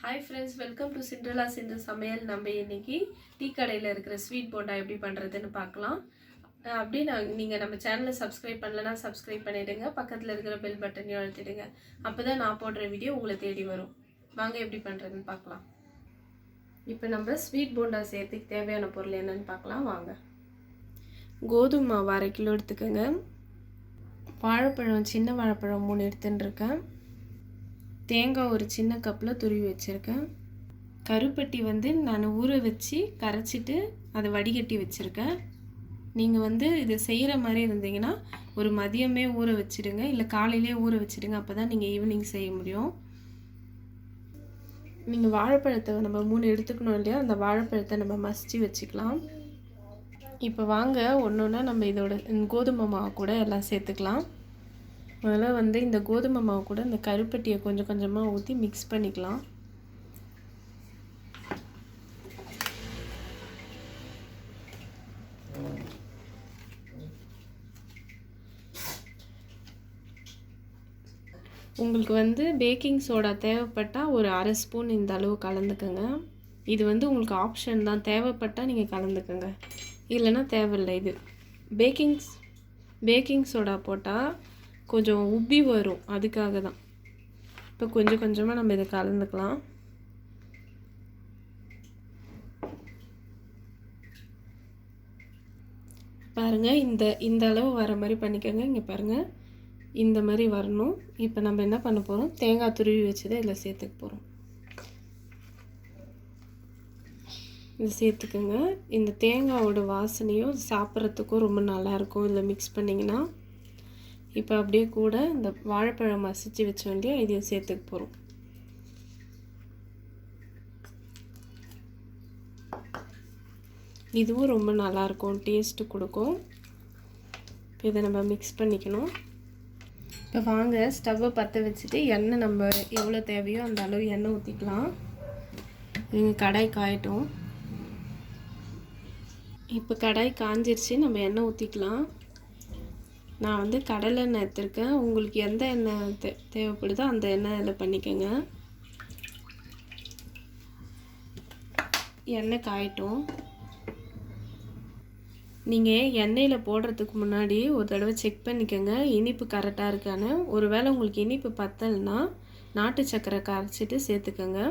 Hi friends, welcome to Cinderella Schindler's சமையல். நம்ம இன்னைக்கு டீ கடையில் இருக்கிற ஸ்வீட் போண்டா எப்படி பண்ணுறதுன்னு பார்க்கலாம். அப்படியே நீங்கள் நம்ம சேனலை சப்ஸ்கிரைப் பண்ணலன்னா சப்ஸ்கிரைப் பண்ணிவிடுங்க. பக்கத்தில் இருக்கிற பெல் பட்டனையும் அழுத்திடுங்க. அப்போ தான் நான் போடுற வீடியோ உங்களை தேடி வரும். வாங்க எப்படி பண்ணுறதுன்னு பார்க்கலாம். இப்போ நம்ம ஸ்வீட் போண்டா செய்யறதுக்கு தேவையான பொருள் என்னென்னு பார்க்கலாம் வாங்க. கோதுமை மாவு 1/2 கிலோ எடுத்துக்கோங்க. வாழைப்பழம், சின்ன வாழைப்பழம் 3 எடுத்துன்னு இருக்கேன். தேங்காய் ஒரு சின்ன கப்பில் துருவி வச்சுருக்கேன். கருப்பட்டி நான் ஊற வச்சு கரைச்சிட்டு அதை வடிகட்டி வச்சுருக்கேன். நீங்கள் இதை செய்கிற மாதிரி இருந்தீங்கன்னா ஒரு மதியமே ஊற வச்சுடுங்க, இல்லை காலையிலே ஊற வச்சுடுங்க. அப்போ தான் நீங்கள் ஈவினிங் செய்ய முடியும். நீங்கள் வாழைப்பழத்தை நம்ம 3 எடுத்துக்கணும் இல்லையா, அந்த வாழைப்பழத்தை நம்ம மசிச்சு வச்சுக்கலாம். இப்போ வாங்க ஒன்று ஒன்றா நம்ம இதோட கோதுமை மாவு கூட எல்லாம் சேர்த்துக்கலாம். முதல்ல இந்த கோதுமை மாவு கூட இந்த கருப்பட்டியை கொஞ்சம் கொஞ்சமாக ஊற்றி மிக்ஸ் பண்ணிக்கலாம். உங்களுக்கு பேக்கிங் சோடா தேவைப்பட்டால் ஒரு 1/2 ஸ்பூன் இந்த அளவு கலந்துக்கோங்க. இது உங்களுக்கு ஆப்ஷன் தான், தேவைப்பட்டால் நீங்கள் கலந்துக்கோங்க, இல்லைன்னா தேவையில்லை. இது பேக்கிங் சோடா போட்டால் கொஞ்சம் உப்பி வரும், அதுக்காக தான். இப்போ கொஞ்சம் கொஞ்சமாக நம்ம இதை கலந்துக்கலாம். பாருங்கள், இந்த அளவு வர மாதிரி பண்ணிக்கோங்க. இங்கே பாருங்கள், இந்த மாதிரி வரணும். இப்போ நம்ம என்ன பண்ண போகிறோம், தேங்காய் துருவி வச்சதை இதில் சேர்த்துக்க போகிறோம். இதை சேர்த்துக்கோங்க. இந்த தேங்காயோட வாசனையும் சாப்பிட்றதுக்கும் ரொம்ப நல்லாயிருக்கும் இதில் மிக்ஸ் பண்ணிங்கன்னா. இப்போ அப்படியே கூட இந்த வாழைப்பழம் மசிச்சு வச்ச வேண்டிய இதையும் சேர்த்துக்க போகிறோம். இதுவும் ரொம்ப நல்லாயிருக்கும், டேஸ்ட்டு கொடுக்கும். இப்போ இதை நம்ம மிக்ஸ் பண்ணிக்கணும். இப்போ வாங்க ஸ்டவ்வை பற்ற வச்சுட்டு எண்ணெய் நம்ம எவ்வளோ தேவையோ அந்த அளவு எண்ணெய் ஊற்றிக்கலாம். நீங்கள் கடாய் காயட்டும். இப்போ கடாய் காஞ்சிருச்சு, நம்ம எண்ணெய் ஊற்றிக்கலாம். நான் கடலை எண்ணெய் எடுத்துருக்கேன். உங்களுக்கு எந்த எண்ணெய் தேவைப்படுதோ அந்த எண்ணெய் இதில் பண்ணிக்கோங்க. எண்ணெய் காயட்டும். நீங்கள் எண்ணெயில் போடுறதுக்கு முன்னாடி ஒரு தடவை செக் பண்ணிக்கோங்க, இனிப்பு கரெக்டாக இருக்கான்னு. ஒருவேளை உங்களுக்கு இனிப்பு பத்தலைன்னா நாட்டு சர்க்கரை கரைச்சிட்டு சேர்த்துக்கோங்க.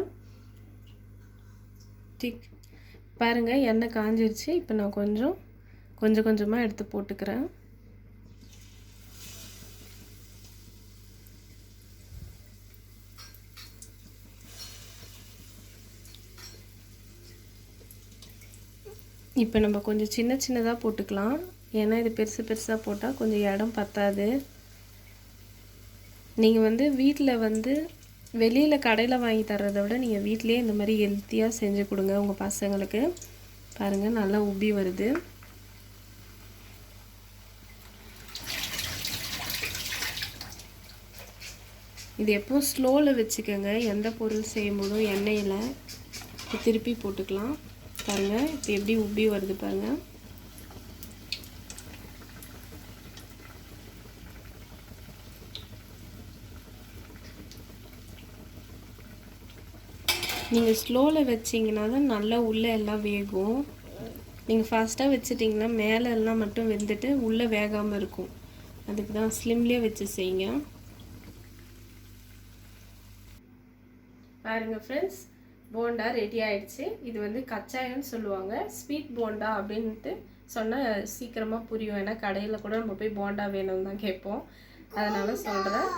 பாருங்கள், எண்ணெய் காஞ்சிருச்சு. இப்போ நான் கொஞ்சம் கொஞ்சமாக எடுத்து போட்டுக்கிறேன். இப்போ நம்ம கொஞ்சம் சின்னதாக போட்டுக்கலாம், ஏன்னா இது பெருசாக போட்டால் கொஞ்சம் இடம் பத்தாது. நீங்கள் வீட்டில் வெளியில் கடையில் வாங்கி தர்றதை விட நீங்கள் வீட்டிலேயே இந்த மாதிரி ஹெல்த்தியாக செஞ்சு கொடுங்க உங்கள் பசங்களுக்கு. பாருங்கள், நல்லா உப்பி வருது. இது எப்பவும் ஸ்லோவில் வச்சுக்கோங்க. எந்த பொருள் செய்யும்போதும் எண்ணெயில் திருப்பி போட்டுக்கலாம். பாருங்கள், இப்போ எப்படி உப்பி வருது பாருங்கள். நீங்கள் ஸ்லோவில் வச்சிங்கன்னா தான் நல்லா உள்ளே எல்லாம் வேகும். நீங்கள் ஃபாஸ்ட்டாக வச்சிட்டிங்கன்னா மேலே எல்லாம் மட்டும் வெந்துட்டு உள்ளே வேகாமல் இருக்கும். அதுக்கு தான் ஸ்லிம்லேயே வச்சு செய்யுங்க. பாருங்கள் ஃப்ரெண்ட்ஸ், போண்டா ரெடி ஆயிடுச்சு. இது கச்சாயம்னு சொல்லுவாங்க. ஸ்வீட் போண்டா அப்படின்ட்டு சொன்னால் சீக்கிரமாக புரியும். ஏன்னா கடையில் கூட நம்ம போய் போண்டா வேணும்னு தான் கேட்போம், அதனால சொல்கிறேன்.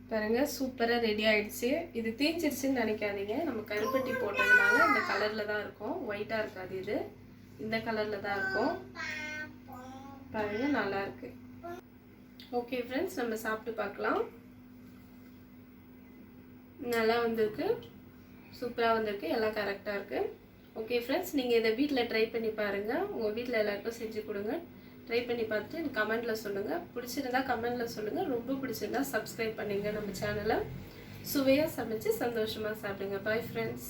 பாருங்கள், சூப்பராக ரெடி ஆயிடுச்சு. இது தீஞ்சிருச்சுன்னு நினைக்காதீங்க, நம்ம கருப்பட்டி போட்டதுனால இந்த கலரில் தான் இருக்கும், ஒயிட்டாக இருக்காது. இது இந்த கலரில் தான் இருக்கும். பாருங்கள், நல்லாயிருக்கு. ஓகே ஃப்ரெண்ட்ஸ், நம்ம சாப்பிட்டு பார்க்கலாம். நல்லா வந்திருக்கு, சூப்பராக வந்திருக்கு, எல்லாம் கரெக்டாக இருக்குது. ஓகே ஃப்ரெண்ட்ஸ், நீங்கள் இதை வீட்டில் ட்ரை பண்ணி பாருங்கள். உங்கள் வீட்டில் எல்லாருக்கும் செஞ்சு கொடுங்க. ட்ரை பண்ணி பார்த்துட்டு எனக்கு கமெண்ட்டில் சொல்லுங்கள். பிடிச்சிருந்தா கமெண்ட்டில் சொல்லுங்கள். ரொம்ப பிடிச்சிருந்தா சப்ஸ்கிரைப் பண்ணுங்கள் நம்ம சேனலை. சுவையாக சமைச்சு சந்தோஷமாக சாப்பிடுங்க. Bye friends.